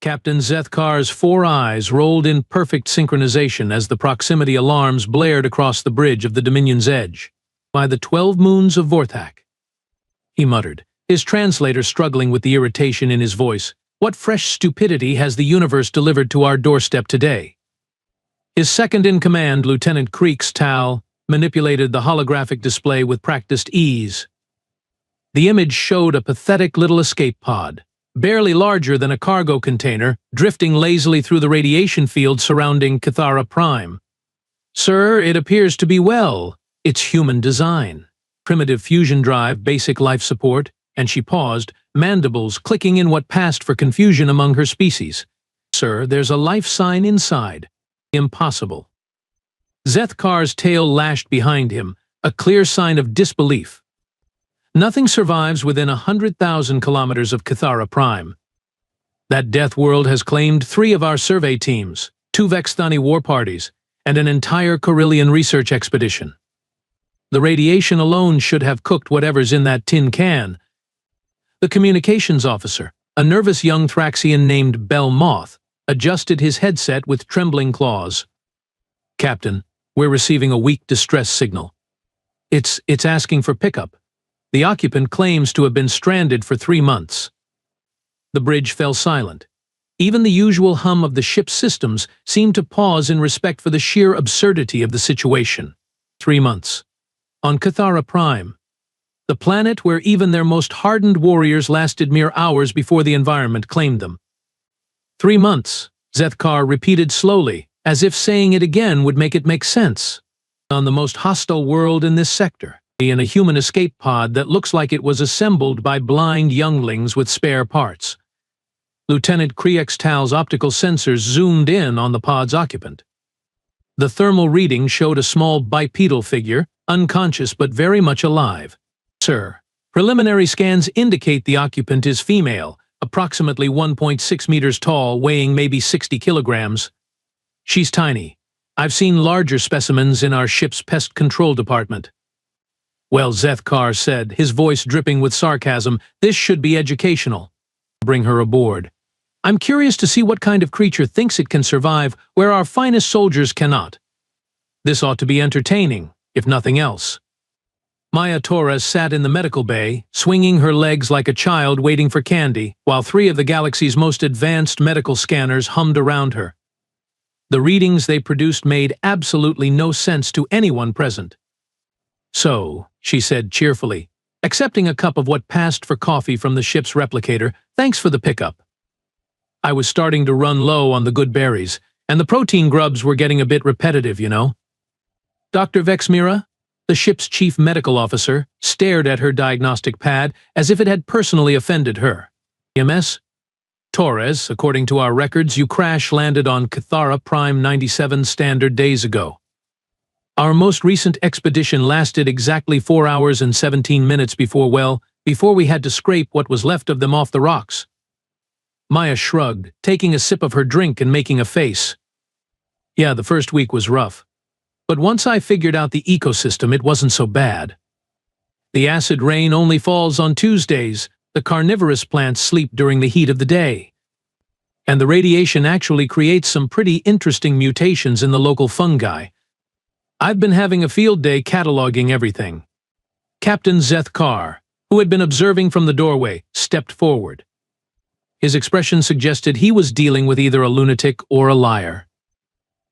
Captain Zethkar's 4 eyes rolled in perfect synchronization as the proximity alarms blared across the bridge of the Dominion's edge. "By the 12 moons of Vorthak," he muttered, his translator struggling with the irritation in his voice. "What fresh stupidity has the universe delivered to our doorstep today?" His second-in-command, Lieutenant Creeks Tal, manipulated the holographic display with practiced ease. The image showed a pathetic little escape pod, barely larger than a cargo container, drifting lazily through the radiation field surrounding Cathara Prime. "Sir, it appears to be well. It's human design. Primitive fusion drive, basic life support," and she paused, mandibles clicking in what passed for confusion among her species. "Sir, there's a life sign inside. Impossible." Zethkar's tail lashed behind him, a clear sign of disbelief. "Nothing survives within 100,000 kilometers of Cathara Prime. That death world has claimed 3 of our survey teams, 2 Vexthani war parties, and an entire Corellian research expedition. The radiation alone should have cooked whatever's in that tin can." The communications officer, a nervous young Thraxian named Bell Moth, adjusted his headset with trembling claws. "Captain, we're receiving a weak distress signal. It's asking for pickup. The occupant claims to have been stranded for 3 months." The bridge fell silent. Even the usual hum of the ship's systems seemed to pause in respect for the sheer absurdity of the situation. 3 months. On Cathara Prime, the planet where even their most hardened warriors lasted mere hours before the environment claimed them. 3 months, Zethkar repeated slowly, as if saying it again would make it make sense. "On the most hostile world in this sector, in a human escape pod that looks like it was assembled by blind younglings with spare parts." Lieutenant Creeks Tal's optical sensors zoomed in on the pod's occupant. The thermal reading showed a small bipedal figure, unconscious but very much alive. "Sir, preliminary scans indicate the occupant is female, approximately 1.6 meters tall, weighing maybe 60 kilograms. She's tiny. I've seen larger specimens in our ship's pest control department." "Well," Zethkar said, his voice dripping with sarcasm, "this should be educational. Bring her aboard. I'm curious to see what kind of creature thinks it can survive where our finest soldiers cannot. This ought to be entertaining, if nothing else." Maya Torres sat in the medical bay, swinging her legs like a child waiting for candy, while 3 of the galaxy's most advanced medical scanners hummed around her. The readings they produced made absolutely no sense to anyone present. "So," she said cheerfully, accepting a cup of what passed for coffee from the ship's replicator, "thanks for the pickup. I was starting to run low on the good berries, and the protein grubs were getting a bit repetitive, you know." Dr. Vexmira, the ship's chief medical officer, stared at her diagnostic pad as if it had personally offended her. "EMS? Torres, according to our records, you crash-landed on Cathara Prime 97 standard days ago. Our most recent expedition lasted exactly 4 hours and 17 minutes before we had to scrape what was left of them off the rocks." Maya shrugged, taking a sip of her drink and making a face. "Yeah, the first week was rough. But once I figured out the ecosystem, it wasn't so bad. The acid rain only falls on Tuesdays, the carnivorous plants sleep during the heat of the day. And the radiation actually creates some pretty interesting mutations in the local fungi. I've been having a field day cataloging everything." Captain Zethkar, who had been observing from the doorway, stepped forward. His expression suggested he was dealing with either a lunatic or a liar.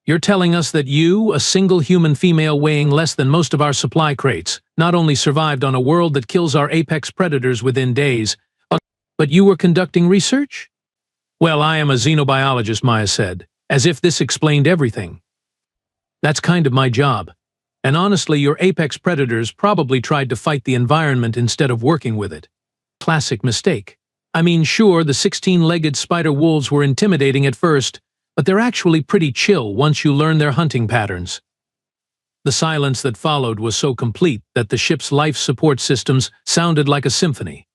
"You're telling us that you, a single human female weighing less than most of our supply crates, not only survived on a world that kills our apex predators within days, but you were conducting research?" "Well, I am a xenobiologist," Maya said, as if this explained everything. "That's kind of my job. And honestly, your apex predators probably tried to fight the environment instead of working with it. Classic mistake. I mean, sure, the 16-legged spider wolves were intimidating at first, but they're actually pretty chill once you learn their hunting patterns." The silence that followed was so complete that the ship's life support systems sounded like a symphony.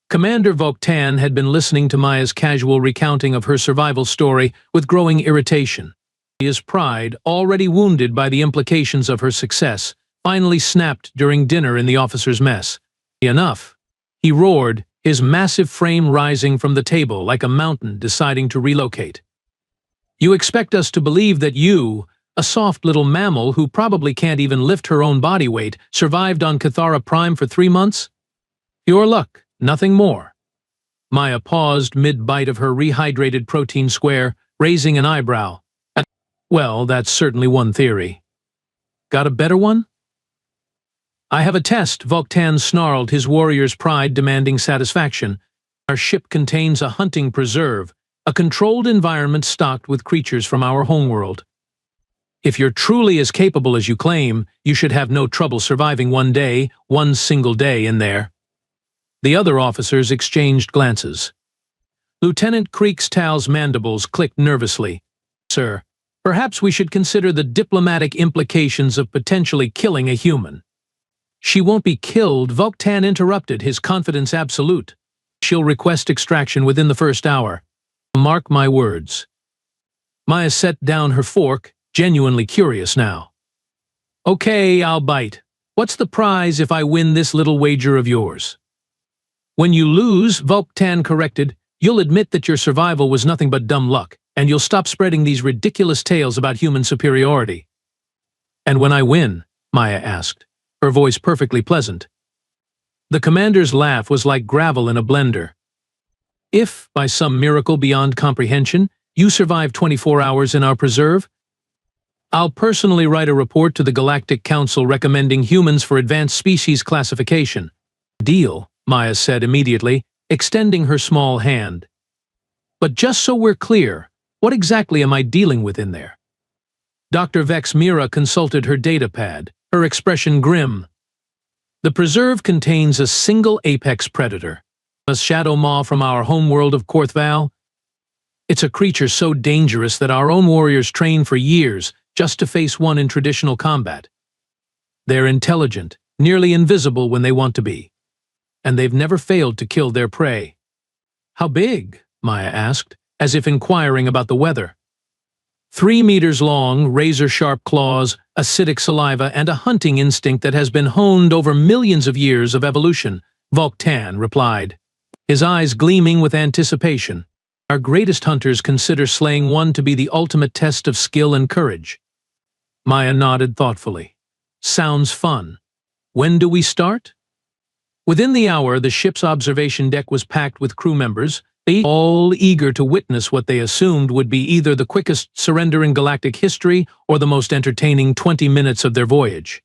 Commander Voktan had been listening to Maya's casual recounting of her survival story with growing irritation. His pride, already wounded by the implications of her success, finally snapped during dinner in the officers' mess. "Enough," he roared, his massive frame rising from the table like a mountain deciding to relocate. "You expect us to believe that you, a soft little mammal who probably can't even lift her own body weight, survived on Cathara Prime for 3 months? Your luck, nothing more." Maya paused mid-bite of her rehydrated protein square, raising an eyebrow. "Well, that's certainly one theory. Got a better one?" "I have a test," Voktan snarled, his warrior's pride demanding satisfaction. "Our ship contains a hunting preserve, a controlled environment stocked with creatures from our homeworld. If you're truly as capable as you claim, you should have no trouble surviving one single day in there." The other officers exchanged glances. Lieutenant Creekstal's mandibles clicked nervously. "Sir, perhaps we should consider the diplomatic implications of potentially killing a human." "She won't be killed," Voktan interrupted, his confidence absolute. "She'll request extraction within the first hour. Mark my words." Maya set down her fork, genuinely curious now. "Okay, I'll bite. What's the prize if I win this little wager of yours?" "When you lose," Voktan corrected, "you'll admit that your survival was nothing but dumb luck, and you'll stop spreading these ridiculous tales about human superiority." "And when I win?" Maya asked, her voice perfectly pleasant. The commander's laugh was like gravel in a blender. "If, by some miracle beyond comprehension, you survive 24 hours in our preserve, I'll personally write a report to the Galactic Council recommending humans for advanced species classification." "Deal," Maya said immediately, extending her small hand. "But just so we're clear, what exactly am I dealing with in there?" Dr. Vex Mira consulted her datapad, her expression grim. "The preserve contains a single apex predator, a shadow maw from our homeworld of Korthval. It's a creature so dangerous that our own warriors train for years just to face one in traditional combat. They're intelligent, nearly invisible when they want to be, and they've never failed to kill their prey." "How big?" Maya asked, as if inquiring about the weather. 3 meters long, razor-sharp claws, acidic saliva, and a hunting instinct that has been honed over millions of years of evolution," Voktan replied, his eyes gleaming with anticipation. "Our greatest hunters consider slaying one to be the ultimate test of skill and courage." Maya nodded thoughtfully. "Sounds fun. When do we start?" Within the hour, the ship's observation deck was packed with crew members, all eager to witness what they assumed would be either the quickest surrender in galactic history or the most entertaining 20 minutes of their voyage.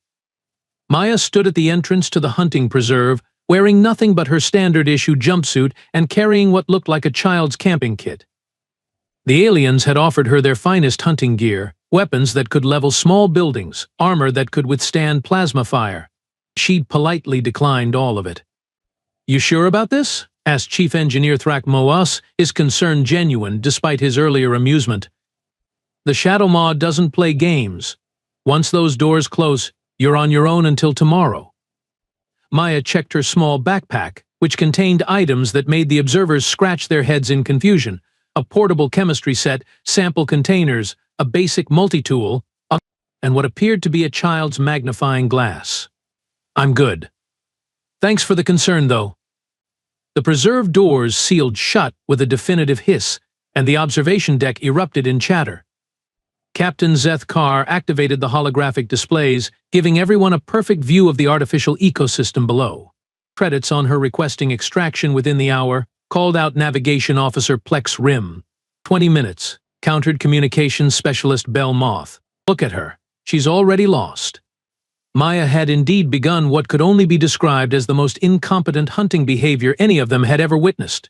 Maya stood at the entrance to the hunting preserve, wearing nothing but her standard-issue jumpsuit and carrying what looked like a child's camping kit. The aliens had offered her their finest hunting gear, weapons that could level small buildings, armor that could withstand plasma fire. She'd politely declined all of it. "You sure about this?" asked Chief Engineer Thrak Moas, his concern genuine despite his earlier amusement. "The Shadow Maw doesn't play games. Once those doors close, you're on your own until tomorrow." Maya checked her small backpack, which contained items that made the observers scratch their heads in confusion: a portable chemistry set, sample containers, a basic multi-tool, and what appeared to be a child's magnifying glass. "I'm good. Thanks for the concern, though." The preserve doors sealed shut with a definitive hiss, and the observation deck erupted in chatter. Captain Zeth Carr activated the holographic displays, giving everyone a perfect view of the artificial ecosystem below. Credits on her requesting extraction within the hour, called out Navigation Officer Plex Rim. 20 minutes, countered Communications Specialist Bell Moth. "Look at her. She's already lost." Maya had indeed begun what could only be described as the most incompetent hunting behavior any of them had ever witnessed.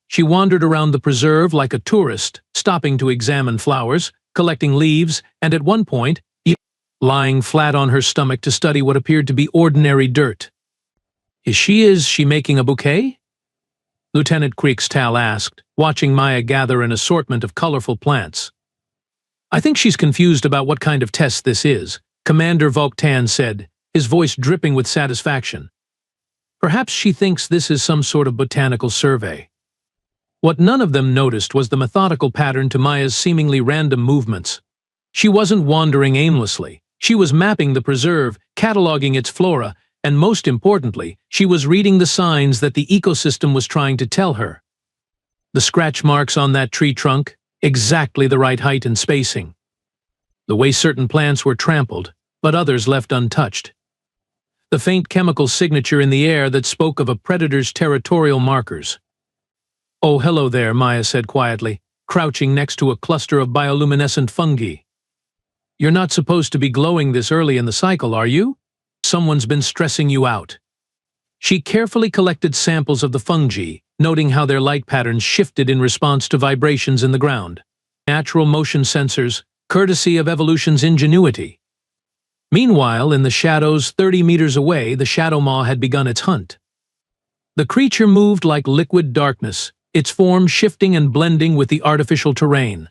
She wandered around the preserve like a tourist, stopping to examine flowers, collecting leaves, and at one point, lying flat on her stomach to study what appeared to be ordinary dirt. Is she making a bouquet?" Lieutenant Creekstal asked, watching Maya gather an assortment of colorful plants. "I think she's confused about what kind of test this is," Commander Voktan said, his voice dripping with satisfaction. "Perhaps she thinks this is some sort of botanical survey." What none of them noticed was the methodical pattern to Maya's seemingly random movements. She wasn't wandering aimlessly. She was mapping the preserve, cataloging its flora, And most importantly, she was reading the signs that the ecosystem was trying to tell her. The scratch marks on that tree trunk, exactly the right height and spacing. The way certain plants were trampled, but others left untouched. The faint chemical signature in the air that spoke of a predator's territorial markers. "Oh, hello there," Maya said quietly, crouching next to a cluster of bioluminescent fungi. "You're not supposed to be glowing this early in the cycle, are you? Someone's been stressing you out." She carefully collected samples of the fungi, noting how their light patterns shifted in response to vibrations in the ground. Natural motion sensors, courtesy of evolution's ingenuity. Meanwhile, in the shadows 30 meters away, the shadow maw had begun its hunt. The creature moved like liquid darkness, its form shifting and blending with the artificial terrain.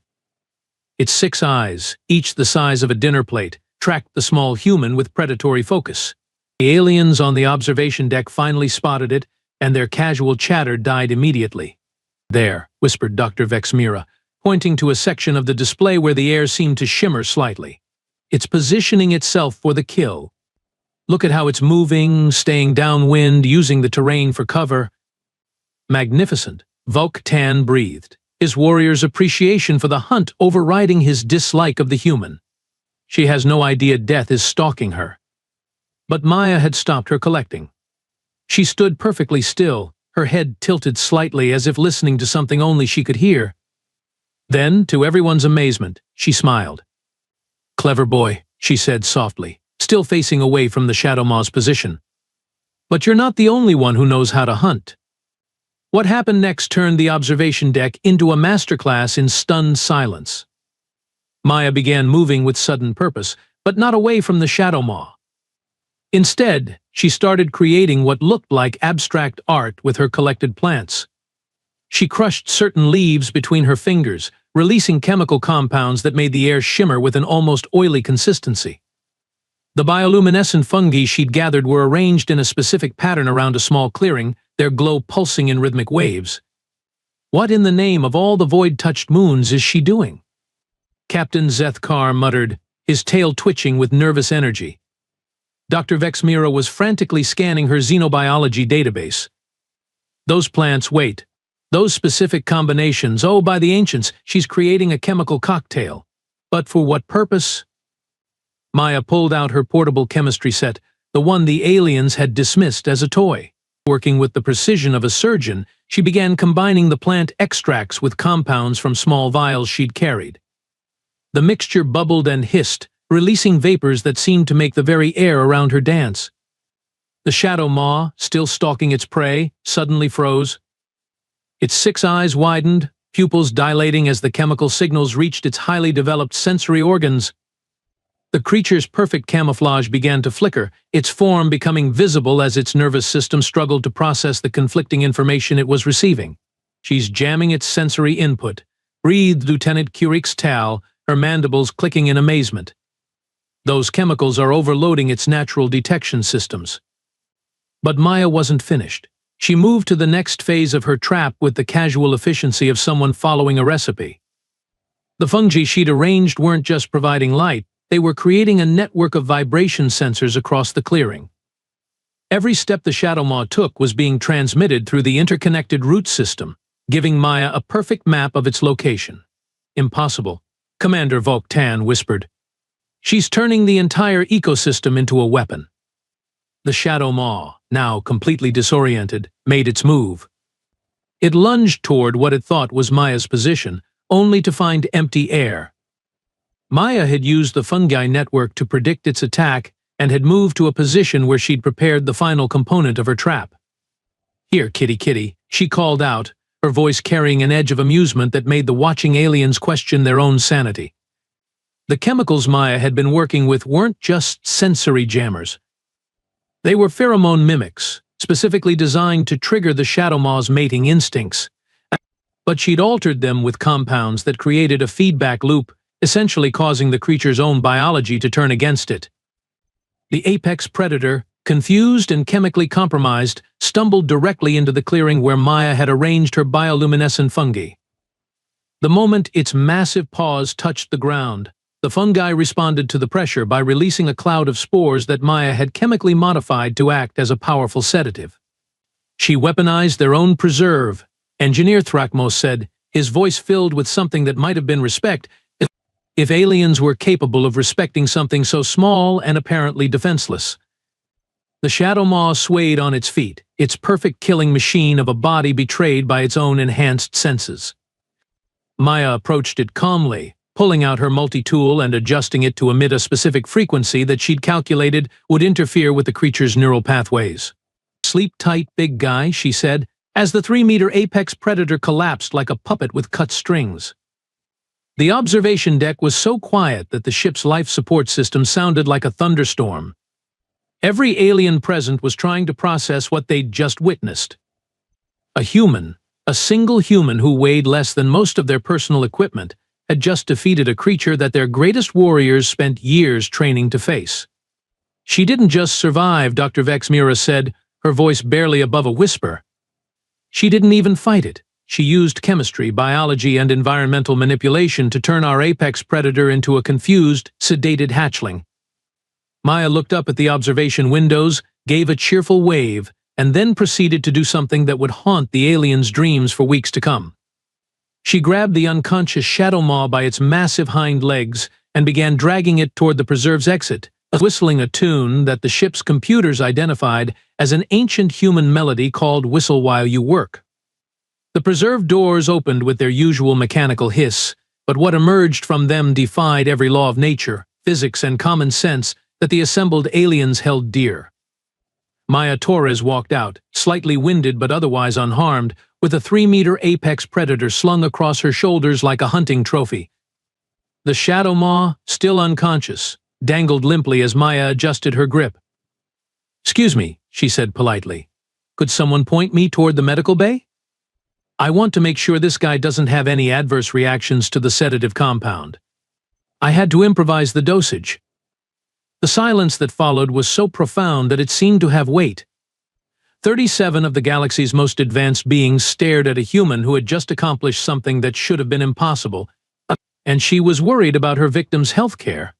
Its 6 eyes, each the size of a dinner plate, tracked the small human with predatory focus. The aliens on the observation deck finally spotted it, and their casual chatter died immediately. "There," whispered Dr. Vexmira, pointing to a section of the display where the air seemed to shimmer slightly. "It's positioning itself for the kill. Look at how it's moving, staying downwind, using the terrain for cover." "Magnificent," Vok-Tan breathed, his warrior's appreciation for the hunt overriding his dislike of the human. She has no idea death is stalking her. But Maya had stopped her collecting. She stood perfectly still, her head tilted slightly as if listening to something only she could hear. Then, to everyone's amazement, she smiled. "Clever boy," she said softly, still facing away from the Shadow Maw's position. "But you're not the only one who knows how to hunt." What happened next turned the observation deck into a masterclass in stunned silence. Maya began moving with sudden purpose, but not away from the Shadow Maw. Instead, she started creating what looked like abstract art with her collected plants. She crushed certain leaves between her fingers, releasing chemical compounds that made the air shimmer with an almost oily consistency. The bioluminescent fungi she'd gathered were arranged in a specific pattern around a small clearing, their glow pulsing in rhythmic waves. "What in the name of all the void-touched moons is she doing?" Captain Zethkar muttered, his tail twitching with nervous energy. Dr. Vexmira was frantically scanning her xenobiology database. "Those plants, wait. Those specific combinations, oh, by the ancients, she's creating a chemical cocktail. But for what purpose?" Maya pulled out her portable chemistry set, the one the aliens had dismissed as a toy. Working with the precision of a surgeon, she began combining the plant extracts with compounds from small vials she'd carried. The mixture bubbled and hissed, releasing vapors that seemed to make the very air around her dance. The Shadow Maw, still stalking its prey, suddenly froze. Its 6 eyes widened, pupils dilating as the chemical signals reached its highly developed sensory organs. The creature's perfect camouflage began to flicker, its form becoming visible as its nervous system struggled to process the conflicting information it was receiving. "She's jamming its sensory input," breathed Lieutenant Curix Tal, her mandibles clicking in amazement. "Those chemicals are overloading its natural detection systems." But Maya wasn't finished. She moved to the next phase of her trap with the casual efficiency of someone following a recipe. The fungi she'd arranged weren't just providing light, they were creating a network of vibration sensors across the clearing. Every step the Shadow Maw took was being transmitted through the interconnected root system, giving Maya a perfect map of its location. "Impossible," Commander Vok-Tan whispered. "She's turning the entire ecosystem into a weapon." The Shadow Maw, now completely disoriented, made its move. It lunged toward what it thought was Maya's position, only to find empty air. Maya had used the fungi network to predict its attack and had moved to a position where she'd prepared the final component of her trap. "Here, kitty kitty," she called out, her voice carrying an edge of amusement that made the watching aliens question their own sanity. The chemicals Maya had been working with weren't just sensory jammers. They were pheromone mimics, specifically designed to trigger the Shadow Maw's mating instincts. But she'd altered them with compounds that created a feedback loop, essentially causing the creature's own biology to turn against it. The apex predator, confused and chemically compromised, stumbled directly into the clearing where Maya had arranged her bioluminescent fungi. The moment its massive paws touched the ground, The fungi responded to the pressure by releasing a cloud of spores that Maya had chemically modified to act as a powerful sedative. She weaponized their own preserve, Engineer Thrakmos said, his voice filled with something that might have been respect, if aliens were capable of respecting something so small and apparently defenseless. The Shadow Maw swayed on its feet, its perfect killing machine of a body betrayed by its own enhanced senses. Maya approached it calmly, pulling out her multi-tool and adjusting it to emit a specific frequency that she'd calculated would interfere with the creature's neural pathways. "Sleep tight, big guy," she said, as the 3-meter apex predator collapsed like a puppet with cut strings. The observation deck was so quiet that the ship's life support system sounded like a thunderstorm. Every alien present was trying to process what they'd just witnessed. A human, a single human who weighed less than most of their personal equipment, had just defeated a creature that their greatest warriors spent years training to face. "She didn't just survive," Dr. Vex Mira said, her voice barely above a whisper. "She didn't even fight it. She used chemistry, biology, and environmental manipulation to turn our apex predator into a confused, sedated hatchling." Maya looked up at the observation windows, gave a cheerful wave, and then proceeded to do something that would haunt the aliens' dreams for weeks to come. She grabbed the unconscious Shadow Maw by its massive hind legs and began dragging it toward the preserve's exit, whistling a tune that the ship's computers identified as an ancient human melody called "Whistle While You Work." The preserve doors opened with their usual mechanical hiss, but what emerged from them defied every law of nature, physics, and common sense that the assembled aliens held dear. Maya Torres walked out, slightly winded but otherwise unharmed, with a 3-meter apex predator slung across her shoulders like a hunting trophy. The Shadow Maw, still unconscious, dangled limply as Maya adjusted her grip. "Excuse me," she said politely. "Could someone point me toward the medical bay? I want to make sure this guy doesn't have any adverse reactions to the sedative compound." I had to improvise the dosage. The silence that followed was so profound that it seemed to have weight. 37 of the galaxy's most advanced beings stared at a human who had just accomplished something that should have been impossible, and she was worried about her victim's health care.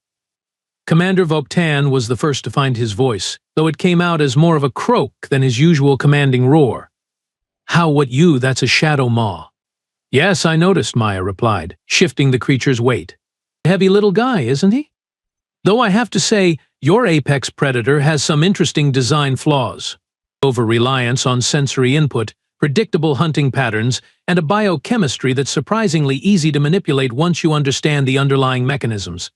Commander Voktan was the first to find his voice, though it came out as more of a croak than his usual commanding roar. "How what you, that's a Shadow Maw." "Yes, I noticed," Maya replied, shifting the creature's weight. "A heavy little guy, isn't he? Though I have to say, your apex predator has some interesting design flaws. Over-reliance on sensory input, predictable hunting patterns, and a biochemistry that's surprisingly easy to manipulate once you understand the underlying mechanisms."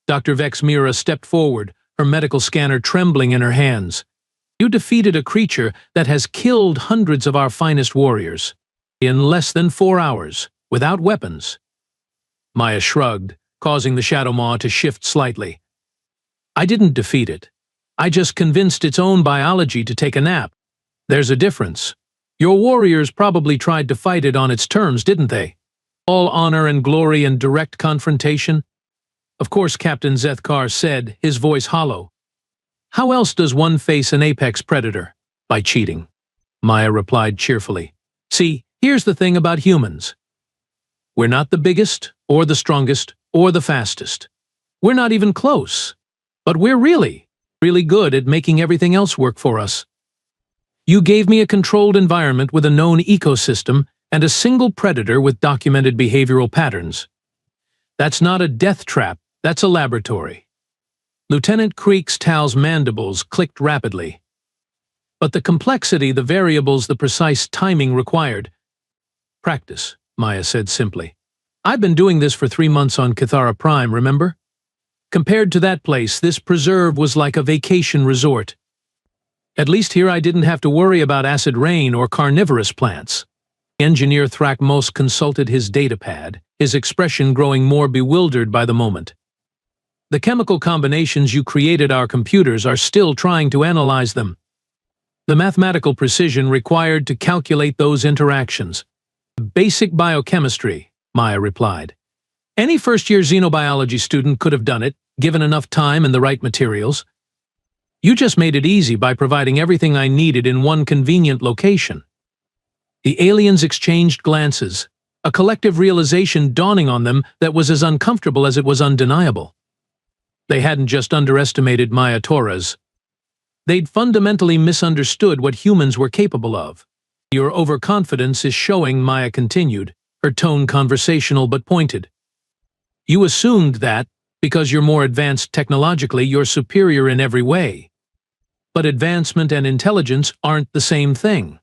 Dr. Vex Mira stepped forward, her medical scanner trembling in her hands. "You defeated a creature that has killed hundreds of our finest warriors in less than 4 hours, without weapons." Maya shrugged, causing the Shadow Maw to shift slightly. "I didn't defeat it. I just convinced its own biology to take a nap. There's a difference. Your warriors probably tried to fight it on its terms, didn't they? All honor and glory and direct confrontation?" "Of course," Captain Zethkar said, his voice hollow. "How else does one face an apex predator? By cheating," Maya replied cheerfully. "See, here's the thing about humans. We're not the biggest, or the strongest, or the fastest. We're not even close. But we're really good at making everything else work for us. You gave me a controlled environment with a known ecosystem and a single predator with documented behavioral patterns. That's not a death trap, that's a laboratory." Lieutenant Creek's Tal's mandibles clicked rapidly. "But the complexity, the variables, the precise timing required." "Practice," Maya said simply. "I've been doing this for 3 months on Cathara Prime, remember? Compared to that place, this preserve was like a vacation resort. At least here I didn't have to worry about acid rain or carnivorous plants." Engineer Thrakmos consulted his datapad, his expression growing more bewildered by the moment. "The chemical combinations you created, our computers are still trying to analyze them. The mathematical precision required to calculate those interactions. Basic biochemistry," Maya replied. "Any first-year xenobiology student could have done it, given enough time and the right materials. You just made it easy by providing everything I needed in one convenient location." The aliens exchanged glances. a collective realization dawning on them that was as uncomfortable as it was undeniable. They hadn't just underestimated Maya Torres. They'd fundamentally misunderstood what humans were capable of. Your overconfidence is showing, Maya continued, her tone conversational but pointed. You assumed that, because you're more advanced technologically, you're superior in every way. But advancement and intelligence aren't the same thing.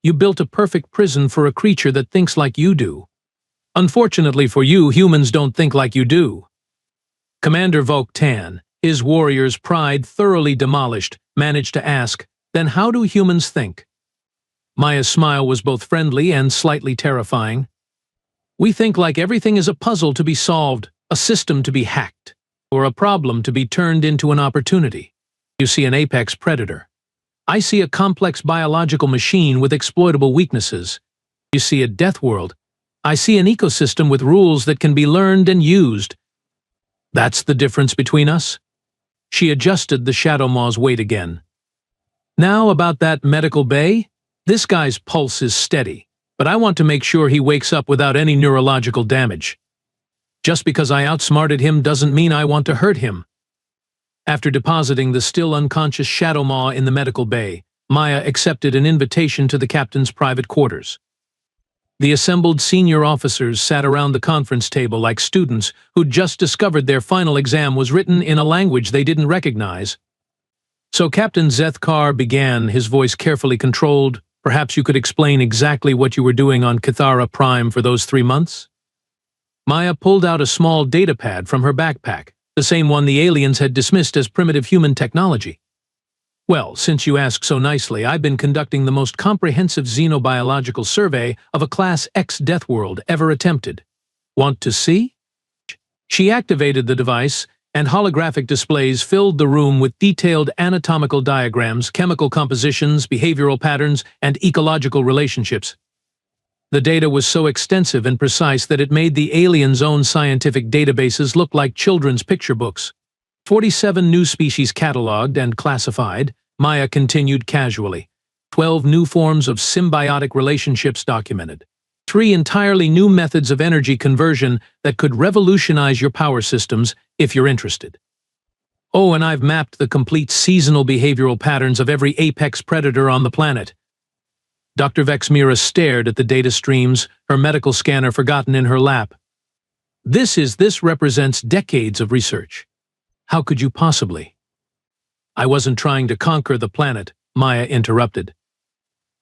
You built a perfect prison for a creature that thinks like you do. Unfortunately for you, humans don't think like you do. Commander Vok-Tan, his warrior's pride thoroughly demolished, managed to ask, "Then how do humans think?" Maya's smile was both friendly and slightly terrifying. "We think like everything is a puzzle to be solved, a system to be hacked, or a problem to be turned into an opportunity. You see an apex predator. I see a complex biological machine with exploitable weaknesses. You see a death world. I see an ecosystem with rules that can be learned and used. That's the difference between us." She adjusted the Shadow Maw's weight again. "Now about that medical bay? This guy's pulse is steady, but I want to make sure he wakes up without any neurological damage. Just because I outsmarted him doesn't mean I want to hurt him." After depositing the still unconscious Shadow Maw in the medical bay, Maya accepted an invitation to the captain's private quarters. The assembled senior officers sat around the conference table like students who'd just discovered their final exam was written in a language they didn't recognize. "So Captain Zethkar began," his voice carefully controlled. "Perhaps you could explain exactly what you were doing on Cathara Prime for those 3 months?" Maya pulled out a small datapad from her backpack, the same one the aliens had dismissed as primitive human technology. "Well, since you ask so nicely, I've been conducting the most comprehensive xenobiological survey of a Class X death world ever attempted. Want to see?" She activated the device, and holographic displays filled the room with detailed anatomical diagrams, chemical compositions, behavioral patterns, and ecological relationships. The data was so extensive and precise that it made the aliens' own scientific databases look like children's picture books. 47 new species cataloged and classified, Maya continued casually. 12 new forms of symbiotic relationships documented. 3 entirely new methods of energy conversion that could revolutionize your power systems if you're interested. Oh, and I've mapped the complete seasonal behavioral patterns of every apex predator on the planet. Dr. Vexmira stared at the data streams, her medical scanner forgotten in her lap. This represents decades of research. How could you possibly?" "I wasn't trying to conquer the planet," Maya interrupted.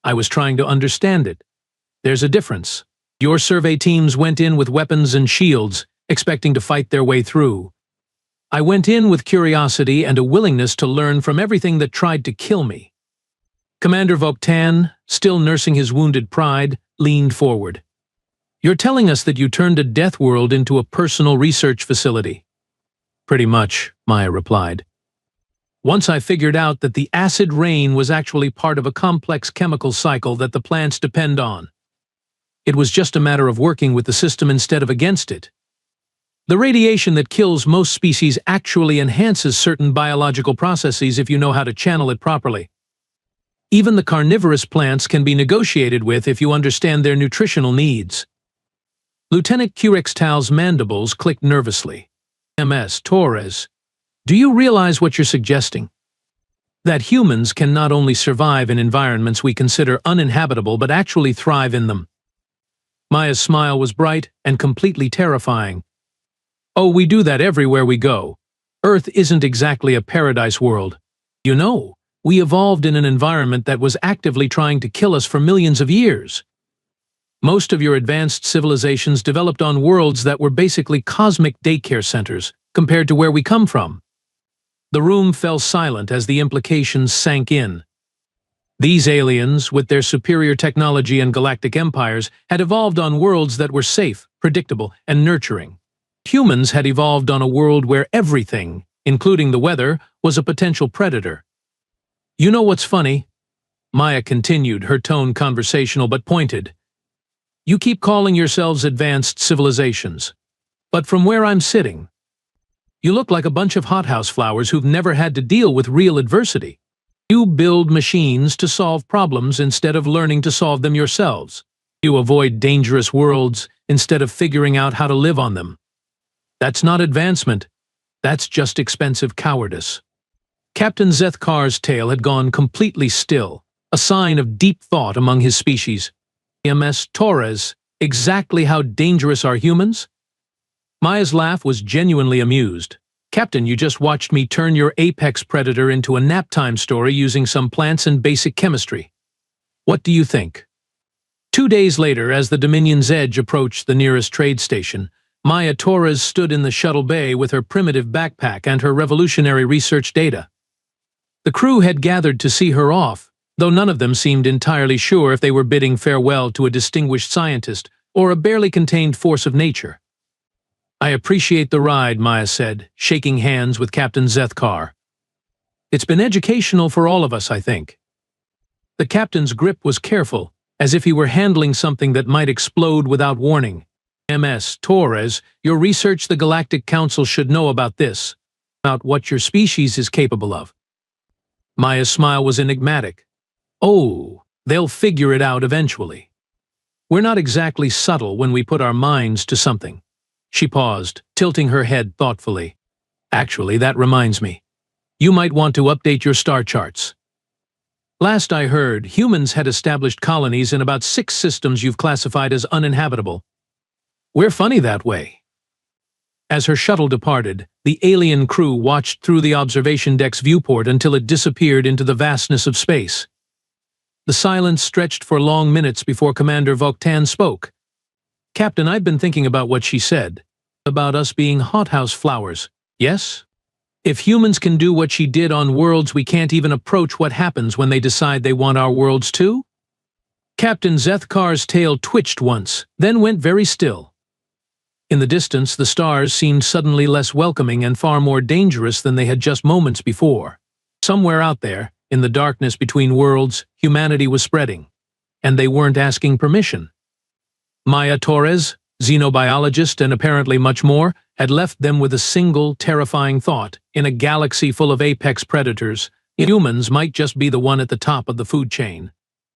"I was trying to understand it. There's a difference. Your survey teams went in with weapons and shields, expecting to fight their way through. I went in with curiosity and a willingness to learn from everything that tried to kill me." Commander Vok-Tan, still nursing his wounded pride, leaned forward. "You're telling us that you turned a death world into a personal research facility?" "Pretty much," Maya replied. "Once I figured out that the acid rain was actually part of a complex chemical cycle that the plants depend on. It was just a matter of working with the system instead of against it. The radiation that kills most species actually enhances certain biological processes if you know how to channel it properly. Even the carnivorous plants can be negotiated with if you understand their nutritional needs." Lieutenant Curextal's mandibles clicked nervously. "Ms. Torres, do you realize what you're suggesting? That humans can not only survive in environments we consider uninhabitable but actually thrive in them." Maya's smile was bright and completely terrifying. "Oh, we do that everywhere we go. Earth isn't exactly a paradise world. You know, we evolved in an environment that was actively trying to kill us for millions of years. Most of your advanced civilizations developed on worlds that were basically cosmic daycare centers compared to where we come from." The room fell silent as the implications sank in. These aliens, with their superior technology and galactic empires, had evolved on worlds that were safe, predictable, and nurturing. Humans had evolved on a world where everything, including the weather, was a potential predator. "You know what's funny?" Maya continued, her tone conversational but pointed. "You keep calling yourselves advanced civilizations. But from where I'm sitting, you look like a bunch of hothouse flowers who've never had to deal with real adversity. You build machines to solve problems instead of learning to solve them yourselves. You avoid dangerous worlds instead of figuring out how to live on them. That's not advancement. That's just expensive cowardice. Captain Zethkar's tail had gone completely still, a sign of deep thought among his species. MS Torres, exactly how dangerous are humans? Maya's laugh was genuinely amused. Captain, you just watched me turn your apex predator into a nap-time story using some plants and basic chemistry. What do you think? 2 days later, as the Dominion's edge approached the nearest trade station, Maya Torres stood in the shuttle bay with her primitive backpack and her revolutionary research data. The crew had gathered to see her off, though none of them seemed entirely sure if they were bidding farewell to a distinguished scientist or a barely contained force of nature. I appreciate the ride, Maya said, shaking hands with Captain Zethkar. It's been educational for all of us, I think. The captain's grip was careful, as if he were handling something that might explode without warning. MS Torres, your research the Galactic Council should know about this, about what your species is capable of. Maya's smile was enigmatic. Oh, they'll figure it out eventually. We're not exactly subtle when we put our minds to something. She paused, tilting her head thoughtfully. Actually, that reminds me. You might want to update your star charts. Last I heard, humans had established colonies in about 6 systems you've classified as uninhabitable. We're funny that way. As her shuttle departed, the alien crew watched through the observation deck's viewport until it disappeared into the vastness of space. The silence stretched for long minutes before Commander Voktan spoke. Captain, I've been thinking about what she said. About us being hothouse flowers, yes? If humans can do what she did on worlds we can't even approach, what happens when they decide they want our worlds too? Captain Zethkar's tail twitched once, then went very still. In the distance, the stars seemed suddenly less welcoming and far more dangerous than they had just moments before. Somewhere out there, in the darkness between worlds, humanity was spreading. And they weren't asking permission. Maya Torres, xenobiologist and apparently much more, had left them with a single, terrifying thought. In a galaxy full of apex predators, humans might just be the one at the top of the food chain.